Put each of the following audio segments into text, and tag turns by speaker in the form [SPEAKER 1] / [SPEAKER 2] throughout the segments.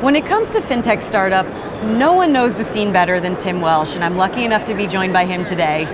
[SPEAKER 1] When it comes to fintech startups, no one knows the scene better than Tim Welsh, and I'm lucky enough to be joined by him today.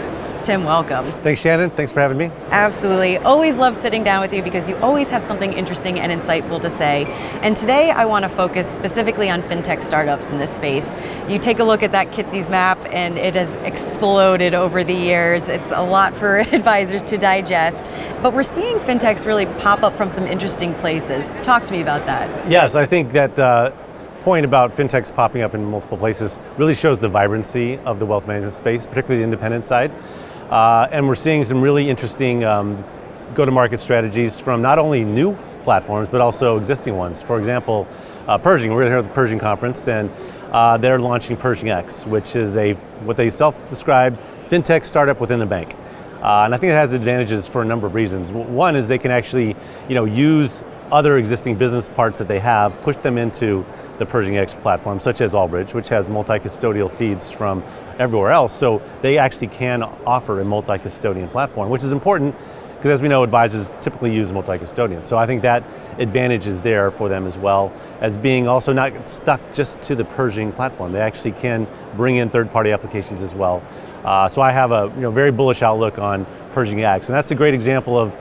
[SPEAKER 1] Tim, welcome.
[SPEAKER 2] Thanks, Shannon. Thanks for having me.
[SPEAKER 1] Absolutely. Always love sitting down with you because you always have something interesting and insightful to say. And today I want to focus specifically on fintech startups in this space. You take a look at that Kitsy's map and it has exploded over the years. It's a lot for advisors to digest, but we're seeing fintechs really pop up from some interesting places. Talk to me about that.
[SPEAKER 2] Yes, I think that point about fintechs popping up in multiple places really shows the vibrancy of the wealth management space, particularly the independent side. And we're seeing some really interesting go-to-market strategies from not only new platforms, but also existing ones. For example, Pershing, we're here at the Pershing conference, and they're launching Pershing X, which is what they self-describe fintech startup within the bank. And I think it has advantages for a number of reasons. One is they can actually use other existing business parts that they have, push them into the Pershing X platform, such as Allbridge, which has multi-custodial feeds from everywhere else. So they actually can offer a multi-custodian platform, which is important because, as we know, advisors typically use multi-custodian. So I think that advantage is there for them, as well as being also not stuck just to the Pershing platform. They actually can bring in third-party applications as well. So I have a very bullish outlook on Pershing X, and that's a great example of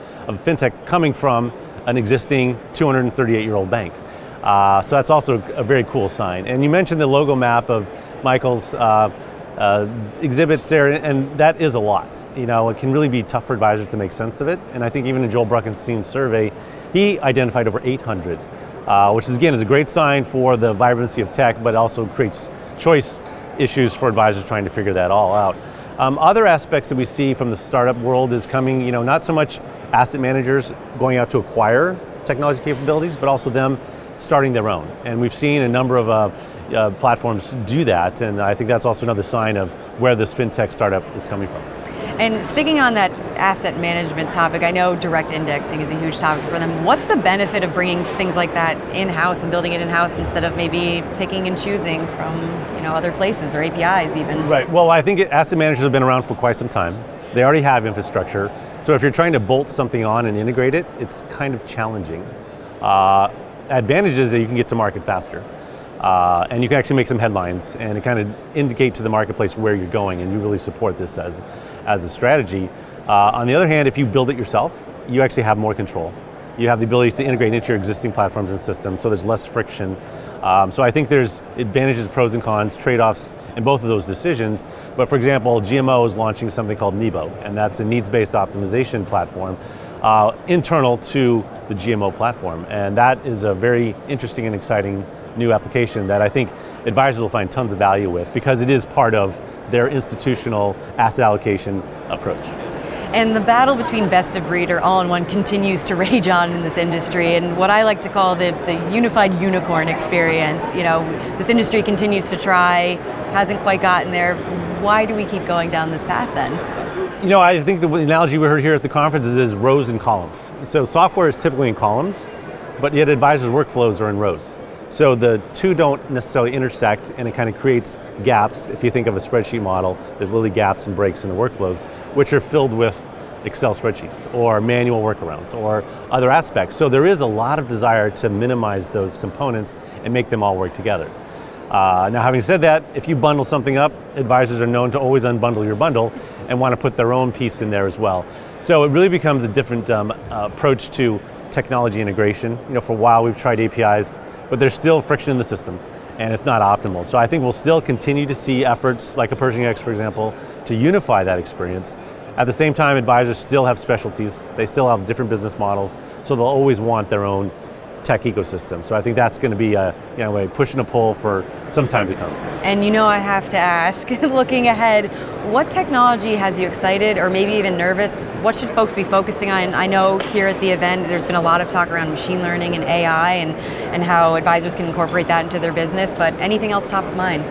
[SPEAKER 2] fintech coming from an existing 238-year-old bank. So that's also a very cool sign. And you mentioned the logo map of Michael's exhibits there, and that is a lot. It can really be tough for advisors to make sense of it. And I think even in Joel Bruckenstein's survey, he identified over 800, which is a great sign for the vibrancy of tech, but also creates choice issues for advisors trying to figure that all out. Other aspects that we see from the startup world is coming, not so much asset managers going out to acquire technology capabilities, but also them starting their own. And we've seen a number of platforms do that, and I think that's also another sign of where this fintech startup is coming from.
[SPEAKER 1] And sticking on that asset management topic, I know direct indexing is a huge topic for them. What's the benefit of bringing things like that in-house and building it in-house instead of maybe picking and choosing from other places or APIs even?
[SPEAKER 2] Right, well, I think asset managers have been around for quite some time. They already have infrastructure. So if you're trying to bolt something on and integrate it, it's kind of challenging. Advantage is that you can get to market faster. And you can actually make some headlines and it kind of indicate to the marketplace where you're going, and you really support this as a strategy. On the other hand, if you build it yourself, you actually have more control. You have the ability to integrate into your existing platforms and systems, so there's less friction. So I think there's advantages, pros and cons, trade-offs in both of those decisions. But for example, GMO is launching something called Nebo, and that's a needs-based optimization platform internal to the GMO platform. And that is a very interesting and exciting new application that I think advisors will find tons of value with, because it is part of their institutional asset allocation approach.
[SPEAKER 1] And the battle between best of breed or all-in-one continues to rage on in this industry, and what I like to call the unified unicorn experience. This industry continues to try, hasn't quite gotten there. Why do we keep going down this path then?
[SPEAKER 2] I think the analogy we heard here at the conference is rows and columns. So software is typically in columns, but yet advisors' workflows are in rows. So the two don't necessarily intersect, and it kind of creates gaps. If you think of a spreadsheet model, there's literally gaps and breaks in the workflows, which are filled with Excel spreadsheets or manual workarounds or other aspects. So there is a lot of desire to minimize those components and make them all work together. Now, having said that, if you bundle something up, advisors are known to always unbundle your bundle and want to put their own piece in there as well. So it really becomes a different approach to technology integration. For a while we've tried APIs, but there's still friction in the system and it's not optimal. So I think we'll still continue to see efforts like a Pershing X, for example, to unify that experience. At the same time, advisors still have specialties. They still have different business models, so they'll always want their own tech ecosystem. So I think that's going to be a push and a pull for some time to come.
[SPEAKER 1] And I have to ask, looking ahead, what technology has you excited or maybe even nervous? What should folks be focusing on? I know here at the event there's been a lot of talk around machine learning and AI and how advisors can incorporate that into their business, but anything else top of mind?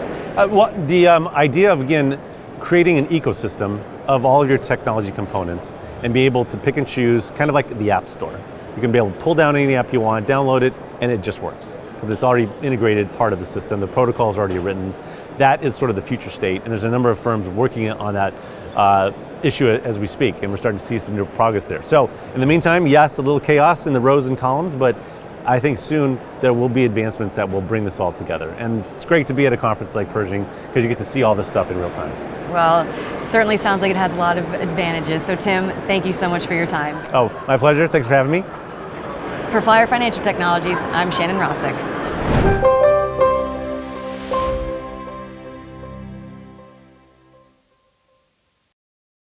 [SPEAKER 2] The idea of, again, creating an ecosystem of all of your technology components and be able to pick and choose, kind of like the App Store. You can be able to pull down any app you want, download it, and it just works because it's already integrated part of the system. The protocol is already written. That is sort of the future state, and there's a number of firms working on that issue as we speak, and we're starting to see some new progress there. So in the meantime, yes, a little chaos in the rows and columns, but I think soon there will be advancements that will bring this all together. And it's great to be at a conference like Pershing because you get to see all this stuff in real time.
[SPEAKER 1] Well, certainly sounds like it has a lot of advantages. So Tim, thank you so much for your time.
[SPEAKER 2] Oh, my pleasure. Thanks for having me.
[SPEAKER 1] For Flyer Financial Technologies, I'm Shannon Rossick.